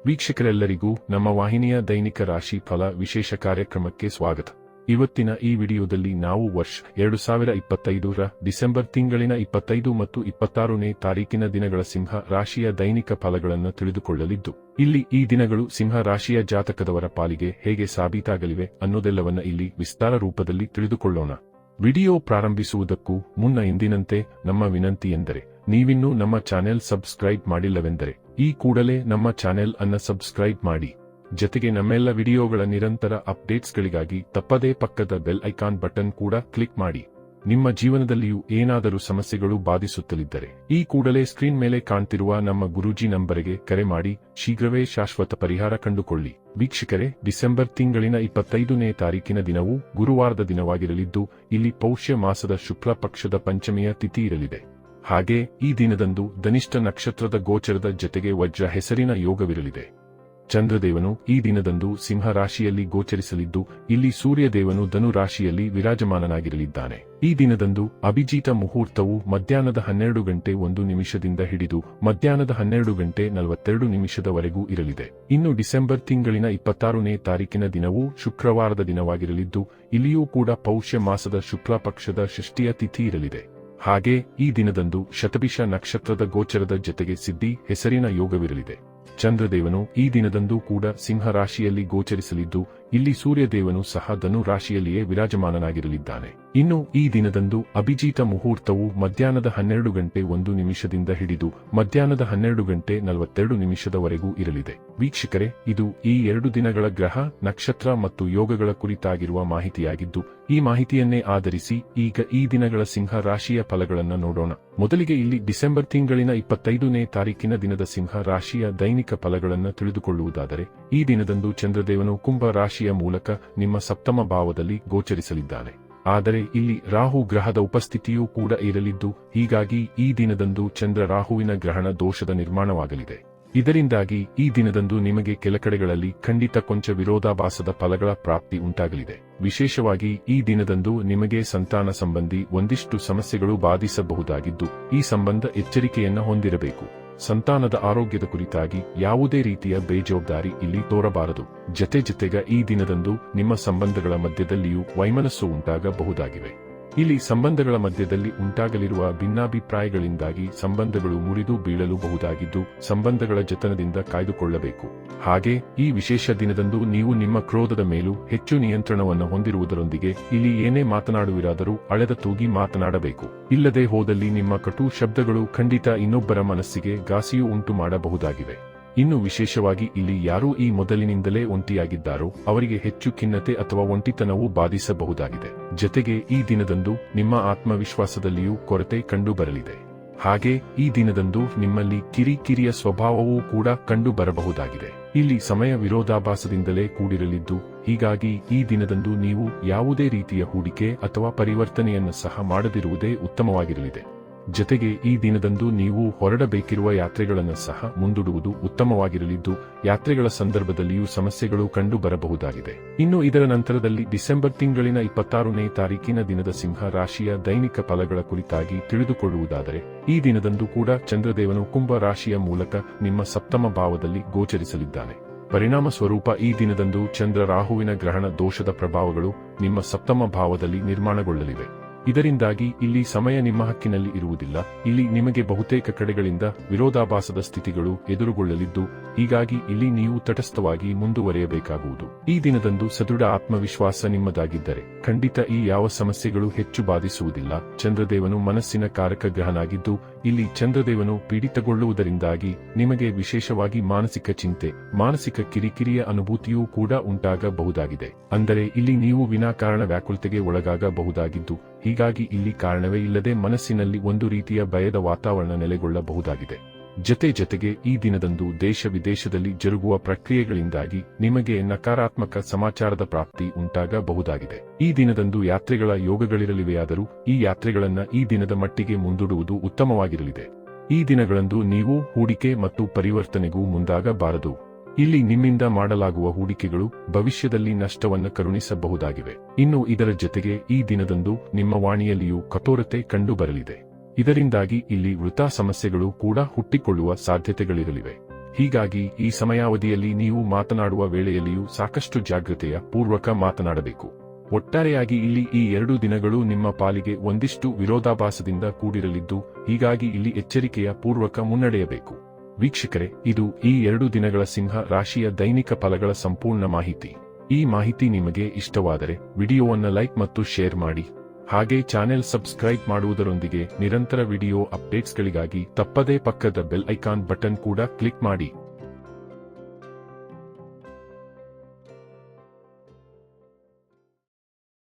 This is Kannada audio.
ವೀಕ್ಷಕರೆಲ್ಲರಿಗೂ ನಮ್ಮ ವಾಹಿನಿಯ ದೈನಿಕ ರಾಶಿ ಫಲ ವಿಶೇಷ ಕಾರ್ಯಕ್ರಮಕ್ಕೆ ಸ್ವಾಗತ. ಇವತ್ತಿನ ಈ ವಿಡಿಯೋದಲ್ಲಿ ನಾವು ವರ್ಷ 2025ರ ಡಿಸೆಂಬರ್ ತಿಂಗಳಿನ 25 ಮತ್ತು 26ನೇ ತಾರೀಕಿನ ದಿನಗಳ ಸಿಂಹ ರಾಶಿಯ ದೈನಿಕ ಫಲಗಳನ್ನು ತಿಳಿದುಕೊಳ್ಳಲಿದ್ದು, ಇಲ್ಲಿ ಈ ದಿನಗಳು ಸಿಂಹ ರಾಶಿಯ ಜಾತಕದವರ ಪಾಲಿಗೆ ಹೇಗೆ ಸಾಬೀತಾಗಲಿವೆ ಅನ್ನೋದೆಲ್ಲವನ್ನ ಇಲ್ಲಿ ವಿಸ್ತಾರ ರೂಪದಲ್ಲಿ ತಿಳಿದುಕೊಳ್ಳೋಣ. ವಿಡಿಯೋ ಪ್ರಾರಂಭಿಸುವುದಕ್ಕೂ ಮುನ್ನ ಎಂದಿನಂತೆ ನಮ್ಮ ವಿನಂತಿ ಎಂದರೆ, ನೀವಿನ್ನೂ ನಮ್ಮ ಚಾನೆಲ್ ಸಬ್ಸ್ಕ್ರೈಬ್ ಮಾಡಿಲ್ಲವೆಂದರೆ ಈ ಕೂಡಲೇ ನಮ್ಮ ಚಾನೆಲ್ ಅನ್ನು ಸಬ್ಸ್ಕ್ರೈಬ್ ಮಾಡಿ. ಜೊತೆಗೆ ನಮ್ಮೆಲ್ಲ ವಿಡಿಯೋಗಳ ನಿರಂತರ ಅಪ್ಡೇಟ್ಸ್ಗಳಿಗಾಗಿ ತಪ್ಪದೇ ಪಕ್ಕದ ಬೆಲ್ ಐಕಾನ್ ಬಟನ್ ಕೂಡ ಕ್ಲಿಕ್ ಮಾಡಿ. ನಿಮ್ಮ ಜೀವನದಲ್ಲಿಯೂ ಏನಾದರೂ ಸಮಸ್ಯೆಗಳು ಬಾಧಿಸುತ್ತಲಿದ್ದರೆ ಈ ಕೂಡಲೇ ಸ್ಕ್ರೀನ್ ಮೇಲೆ ಕಾಣ್ತಿರುವ ನಮ್ಮ ಗುರೂಜಿ ನಂಬರಿಗೆ ಕರೆ ಮಾಡಿ ಶೀಘ್ರವೇ ಶಾಶ್ವತ ಪರಿಹಾರ ಕಂಡುಕೊಳ್ಳಿ. ವೀಕ್ಷಕರೇ, ಡಿಸೆಂಬರ್ ತಿಂಗಳಿನ 25ನೇ ತಾರೀಕಿನ ದಿನವೂ ಗುರುವಾರದ ದಿನವಾಗಿರಲಿದ್ದು, ಇಲ್ಲಿ ಪೌಷ್ಯ ಮಾಸದ ಶುಕ್ಲ ಪಕ್ಷದ ಪಂಚಮಿಯ ತಿಥಿ ಇರಲಿದೆ. ಹಾಗೆ ಈ ದಿನದಂದು ಧನಿಷ್ಠ ನಕ್ಷತ್ರದ ಗೋಚರದ ಜೊತೆಗೆ ವಜ್ರ ಹೆಸರಿನ ಯೋಗವಿರಲಿದೆ. ಚಂದ್ರದೇವನು ಈ ದಿನದಂದು ಸಿಂಹ ರಾಶಿಯಲ್ಲಿ ಗೋಚರಿಸಲಿದ್ದು, ಇಲ್ಲಿ ಸೂರ್ಯದೇವನು ಧನು ರಾಶಿಯಲ್ಲಿ ವಿರಾಜಮಾನನಾಗಿರಲಿದ್ದಾನೆ. ಈ ದಿನದಂದು ಅಭಿಜಿತ ಮುಹೂರ್ತವು ಮಧ್ಯಾಹ್ನದ 12:01 ಹಿಡಿದು ಮಧ್ಯಾಹ್ನದ 12:42 ಇರಲಿದೆ. ಇನ್ನು ಡಿಸೆಂಬರ್ ತಿಂಗಳಿನ 26ನೇ ತಾರೀಕಿನ ದಿನವೂ ಶುಕ್ರವಾರದ ದಿನವಾಗಿರಲಿದ್ದು, ಇಲ್ಲಿಯೂ ಕೂಡ ಪೌಷ್ಯ ಮಾಸದ ಶುಕ್ಲ ಪಕ್ಷದ ಷಷ್ಠಿಯ ತಿಥಿ ಇರಲಿದೆ. ಹಾಗೆ ಈ ದಿನದಂದು ಶತಭಿಷ ನಕ್ಷತ್ರದ ಗೋಚರದ ಜೊತೆಗೆ ಸಿದ್ಧಿ ಹೆಸರಿನ ಯೋಗವಿರಲಿದೆ. ಚಂದ್ರದೇವನು ಈ ದಿನದಂದು ಕೂಡ ಸಿಂಹ ರಾಶಿಯಲ್ಲಿ ಗೋಚರಿಸಲಿದ್ದು, ಇಲ್ಲಿ ಸೂರ್ಯದೇವನು ಸಹ ಧನು ರಾಶಿಯಲ್ಲಿಯೇ ವಿರಾಜಮಾನನಾಗಿರಲಿದ್ದಾನೆ. ಇನ್ನು ಈ ದಿನದಂದು ಅಭಿಜಿತ ಮುಹೂರ್ತವು ಮಧ್ಯಾಹ್ನದ 12:01 ಹಿಡಿದು ಮಧ್ಯಾಹ್ನದ 12:42 ಇರಲಿದೆ. ವೀಕ್ಷಕರೇ, ಇದು ಈ 2 ದಿನಗಳ ಗ್ರಹ, ನಕ್ಷತ್ರ ಮತ್ತು ಯೋಗಗಳ ಕುರಿತಾಗಿರುವ ಮಾಹಿತಿಯಾಗಿದ್ದು, ಈ ಮಾಹಿತಿಯನ್ನೇ ಆಧರಿಸಿ ಈಗ ಈ ದಿನಗಳ ಸಿಂಹ ರಾಶಿಯ ಫಲಗಳನ್ನು ನೋಡೋಣ. ಮೊದಲಿಗೆ ಇಲ್ಲಿ ಡಿಸೆಂಬರ್ ತಿಂಗಳಿನ 25ನೇ ತಾರೀಕಿನ ದಿನದ ಸಿಂಹ ರಾಶಿಯ ದೈನಿಕ ಫಲಗಳನ್ನು ತಿಳಿದುಕೊಳ್ಳುವುದಾದರೆ, ಈ ದಿನದಂದು ಚಂದ್ರದೇವನು ಕುಂಭ ರಾಶಿಯ ಮೂಲಕ ನಿಮ್ಮ ಸಪ್ತಮ ಭಾವದಲ್ಲಿ ಗೋಚರಿಸಲಿದ್ದಾನೆ. ಆದರೆ ಇಲ್ಲಿ ರಾಹು ಗ್ರಹದ ಉಪಸ್ಥಿತಿಯೂ ಕೂಡ ಇರಲಿದ್ದು, ಹೀಗಾಗಿ ಈ ದಿನದಂದು ಚಂದ್ರ ರಾಹುವಿನ ಗ್ರಹಣ ದೋಷದ ನಿರ್ಮಾಣವಾಗಲಿದೆ. ಇದರಿಂದಾಗಿ ಈ ದಿನದಂದು ನಿಮಗೆ ಕೆಲ ಕಡೆಗಳಲ್ಲಿ ಖಂಡಿತ ಕೊಂಚ ವಿರೋಧಾಭಾಸದ ಫಲಗಳ ಪ್ರಾಪ್ತಿ ಉಂಟಾಗಲಿದೆ. ವಿಶೇಷವಾಗಿ ಈ ದಿನದಂದು ನಿಮಗೆ ಸಂತಾನ ಸಂಬಂಧಿ ಒಂದಿಷ್ಟು ಸಮಸ್ಯೆಗಳು ಬಾಧಿಸಬಹುದಾಗಿದ್ದು, ಈ ಸಂಬಂಧ ಎಚ್ಚರಿಕೆಯನ್ನ ಹೊಂದಿರಬೇಕು. ಸಂತಾನದ ಆರೋಗ್ಯದ ಕುರಿತಾಗಿ ಯಾವುದೇ ರೀತಿಯ ಬೇಜವಾಬ್ದಾರಿ ಇಲ್ಲಿ ತೋರಬಾರದು. ಜೊತೆಗೆ ಈ ದಿನದಂದು ನಿಮ್ಮ ಸಂಬಂಧಗಳ ಮಧ್ಯದಲ್ಲಿಯೂ ವೈಮನಸ್ಸು ಉಂಟಾಗಬಹುದಾಗಿವೆ. ಇಲ್ಲಿ ಸಂಬಂಧಗಳ ಮಧ್ಯದಲ್ಲಿ ಉಂಟಾಗಲಿರುವ ಭಿನ್ನಾಭಿಪ್ರಾಯಗಳಿಂದಾಗಿ ಸಂಬಂಧಗಳು ಮುರಿದು ಬೀಳಲು ಬಹುದಾಗಿದ್ದು, ಸಂಬಂಧಗಳ ಜತನದಿಂದ ಕಾಯ್ದುಕೊಳ್ಳಬೇಕು. ಹಾಗೆ ಈ ವಿಶೇಷ ದಿನದಂದು ನೀವು ನಿಮ್ಮ ಕ್ರೋಧದ ಮೇಲೂ ಹೆಚ್ಚು ನಿಯಂತ್ರಣವನ್ನು ಹೊಂದಿರುವುದರೊಂದಿಗೆ ಇಲ್ಲಿ ಏನೇ ಮಾತನಾಡುವಿರಾದರೂ ಅಳೆದ ತೂಗಿ ಮಾತನಾಡಬೇಕು. ಇಲ್ಲದೆ ಹೋದಲ್ಲಿ ನಿಮ್ಮ ಕಟು ಶಬ್ದಗಳು ಖಂಡಿತ ಇನ್ನೊಬ್ಬರ ಮನಸ್ಸಿಗೆ ಘಾಸಿಯೂ ಉಂಟು ಮಾಡಬಹುದಾಗಿವೆ. ಇನ್ನು ವಿಶೇಷವಾಗಿ ಇಲ್ಲಿ ಯಾರೂ ಈ ಮೊದಲಿನಿಂದಲೇ ಒಂಟಿಯಾಗಿದ್ದಾರೋ ಅವರಿಗೆ ಹೆಚ್ಚು ಖಿನ್ನತೆ ಅಥವಾ ಒಂಟಿತನವೂ ಬಾಧಿಸಬಹುದಾಗಿದೆ. ಜೊತೆಗೆ ಈ ದಿನದಂದು ನಿಮ್ಮ ಆತ್ಮವಿಶ್ವಾಸದಲ್ಲಿಯೂ ಕೊರತೆ ಕಂಡುಬರಲಿದೆ. ಹಾಗೆ ಈ ದಿನದಂದು ನಿಮ್ಮಲ್ಲಿ ಕಿರಿಕಿರಿಯ ಸ್ವಭಾವವೂ ಕೂಡ ಕಂಡು ಬರಬಹುದಾಗಿದೆ. ಇಲ್ಲಿ ಸಮಯ ವಿರೋಧಾಭಾಸದಿಂದಲೇ ಕೂಡಿರಲಿದ್ದು, ಹೀಗಾಗಿ ಈ ದಿನದಂದು ನೀವು ಯಾವುದೇ ರೀತಿಯ ಹೂಡಿಕೆ ಅಥವಾ ಪರಿವರ್ತನೆಯನ್ನು ಸಹ ಮಾಡದಿರುವುದೇ ಉತ್ತಮವಾಗಿರಲಿದೆ. ಜೊತೆಗೆ ಈ ದಿನದಂದು ನೀವು ಹೊರಡಬೇಕಿರುವ ಯಾತ್ರೆಗಳನ್ನು ಸಹ ಮುಂದೂಡುವುದು ಉತ್ತಮವಾಗಿರಲಿದ್ದು, ಯಾತ್ರೆಗಳ ಸಂದರ್ಭದಲ್ಲಿಯೂ ಸಮಸ್ಯೆಗಳು ಕಂಡು ಬರಬಹುದಾಗಿದೆ. ಇನ್ನು ಇದರ ನಂತರದಲ್ಲಿ ಡಿಸೆಂಬರ್ ತಿಂಗಳಿನ 26ನೇ ತಾರೀಕಿನ ದಿನದ ಸಿಂಹ ರಾಶಿಯ ದೈನಿಕ ಫಲಗಳ ಕುರಿತಾಗಿ ತಿಳಿದುಕೊಳ್ಳುವುದಾದರೆ, ಈ ದಿನದಂದು ಕೂಡ ಚಂದ್ರದೇವನು ಕುಂಭ ರಾಶಿಯ ಮೂಲಕ ನಿಮ್ಮ ಸಪ್ತಮ ಭಾವದಲ್ಲಿ ಗೋಚರಿಸಲಿದ್ದಾನೆ. ಪರಿಣಾಮ ಸ್ವರೂಪ ಈ ದಿನದಂದು ಚಂದ್ರ ರಾಹುವಿನ ಗ್ರಹಣ ದೋಷದ ಪ್ರಭಾವಗಳು ನಿಮ್ಮ ಸಪ್ತಮ ಭಾವದಲ್ಲಿ ನಿರ್ಮಾಣಗೊಳ್ಳಲಿವೆ. ಇದರಿಂದಾಗಿ ಇಲ್ಲಿ ಸಮಯ ನಿಮ್ಮ ಹಕ್ಕಿನಲ್ಲಿ ಇರುವುದಿಲ್ಲ. ಇಲ್ಲಿ ನಿಮಗೆ ಬಹುತೇಕ ಕಡೆಗಳಿಂದ ವಿರೋಧಾಭಾಸದ ಸ್ಥಿತಿಗಳು ಎದುರುಗೊಳ್ಳಲಿದ್ದು, ಹೀಗಾಗಿ ಇಲ್ಲಿ ನೀವು ತಟಸ್ಥವಾಗಿ ಮುಂದುವರಿಯಬೇಕಾಗುವುದು. ಈ ದಿನದಂದು ಸದೃಢ ಆತ್ಮವಿಶ್ವಾಸ ನಿಮ್ಮದಾಗಿದ್ದರೆ ಖಂಡಿತ ಈ ಯಾವ ಸಮಸ್ಯೆಗಳು ಹೆಚ್ಚು ಬಾಧಿಸುವುದಿಲ್ಲ. ಚಂದ್ರದೇವನು ಮನಸ್ಸಿನ ಕಾರಕ ಗ್ರಹನಾಗಿದ್ದು, ಇಲ್ಲಿ ಚಂದ್ರದೇವನು ಪೀಡಿತಗೊಳ್ಳುವುದರಿಂದಾಗಿ ನಿಮಗೆ ವಿಶೇಷವಾಗಿ ಮಾನಸಿಕ ಚಿಂತೆ, ಮಾನಸಿಕ ಕಿರಿಕಿರಿಯ ಅನುಭೂತಿಯೂ ಕೂಡ ಉಂಟಾಗಬಹುದಾಗಿದೆ. ಅಂದರೆ ಇಲ್ಲಿ ನೀವು ವಿನಾಕಾರಣ ವ್ಯಾಕುಲತೆಗೆ ಒಳಗಾಗಬಹುದಾಗಿದ್ದು, ಹೀಗಾಗಿ ಇಲ್ಲಿ ಕಾರಣವೇ ಇಲ್ಲದೆ ಮನಸ್ಸಿನಲ್ಲಿ ಒಂದು ರೀತಿಯ ಭಯದ ವಾತಾವರಣ ನೆಲೆಗೊಳ್ಳಬಹುದಾಗಿದೆ. ಜೊತೆಗೆ ಈ ದಿನದಂದು ದೇಶ ವಿದೇಶದಲ್ಲಿ ಜರುಗುವ ಪ್ರಕ್ರಿಯೆಗಳಿಂದಾಗಿ ನಿಮಗೆ ನಕಾರಾತ್ಮಕ ಸಮಾಚಾರದ ಪ್ರಾಪ್ತಿ ಉಂಟಾಗಬಹುದಾಗಿದೆ. ಈ ದಿನದಂದು ಯಾತ್ರೆಗಳ ಯೋಗಗಳಿರಲಿವೆಯಾದರೂ ಈ ಯಾತ್ರೆಗಳನ್ನ ಈ ದಿನದ ಮಟ್ಟಿಗೆ ಮುಂದೂಡುವುದು ಉತ್ತಮವಾಗಿರಲಿದೆ. ಈ ದಿನಗಳಂದು ನೀವು ಹೂಡಿಕೆ ಮತ್ತು ಪರಿವರ್ತನೆಗೂ ಮುಂದಾಗಬಾರದು. ಇಲ್ಲಿ ನಿಮ್ಮಿಂದ ಮಾಡಲಾಗುವ ಹೂಡಿಕೆಗಳು ಭವಿಷ್ಯದಲ್ಲಿ ನಷ್ಟವನ್ನು ಕರುಣಿಸಬಹುದಾಗಿವೆ. ಇನ್ನು ಇದರ ಜೊತೆಗೆ ಈ ದಿನದಂದು ನಿಮ್ಮ ವಾಣಿಯಲ್ಲಿಯೂ ಕಠೋರತೆ ಕಂಡುಬರಲಿದೆ. ಇದರಿಂದಾಗಿ ಇಲ್ಲಿ ವೃಥಾ ಸಮಸ್ಯೆಗಳು ಕೂಡ ಹುಟ್ಟಿಕೊಳ್ಳುವ ಸಾಧ್ಯತೆಗಳಿರಲಿವೆ. ಹೀಗಾಗಿ ಈ ಸಮಯಾವಧಿಯಲ್ಲಿ ನೀವು ಮಾತನಾಡುವ ವೇಳೆಯಲ್ಲಿಯೂ ಸಾಕಷ್ಟು ಜಾಗೃತೆಯ ಪೂರ್ವಕ ಮಾತನಾಡಬೇಕು. ಒಟ್ಟಾರೆಯಾಗಿ ಇಲ್ಲಿ ಈ 2 ದಿನಗಳು ನಿಮ್ಮ ಪಾಲಿಗೆ ಒಂದಿಷ್ಟು ವಿರೋಧಾಭಾಸದಿಂದ ಕೂಡಿರಲಿದ್ದು, ಹೀಗಾಗಿ ಇಲ್ಲಿ ಎಚ್ಚರಿಕೆಯ ಪೂರ್ವಕ ಮುನ್ನಡೆಯಬೇಕು. ವೀಕ್ಷಕರೇ, ಇದು ಈ 2 ದಿನಗಳ ಸಿಂಹ ರಾಶಿಯ ದೈನಿಕ ಫಲಗಳ ಸಂಪೂರ್ಣ ಮಾಹಿತಿ. ಈ ಮಾಹಿತಿ ನಿಮಗೆ ಇಷ್ಟವಾದರೆ ವಿಡಿಯೋವನ್ನು ಲೈಕ್ ಮತ್ತು ಶೇರ್ ಮಾಡಿ. ಹಾಗೆ ಚಾನೆಲ್ ಸಬ್ಸ್ಕ್ರೈಬ್ ಮಾಡುವುದರೊಂದಿಗೆ ನಿರಂತರ ವಿಡಿಯೋ ಅಪ್ಡೇಟ್ಸ್ಗಳಿಗಾಗಿ ತಪ್ಪದೇ ಪಕ್ಕದ ಬೆಲ್ ಐಕಾನ್ ಬಟನ್ ಕೂಡ ಕ್ಲಿಕ್ ಮಾಡಿ.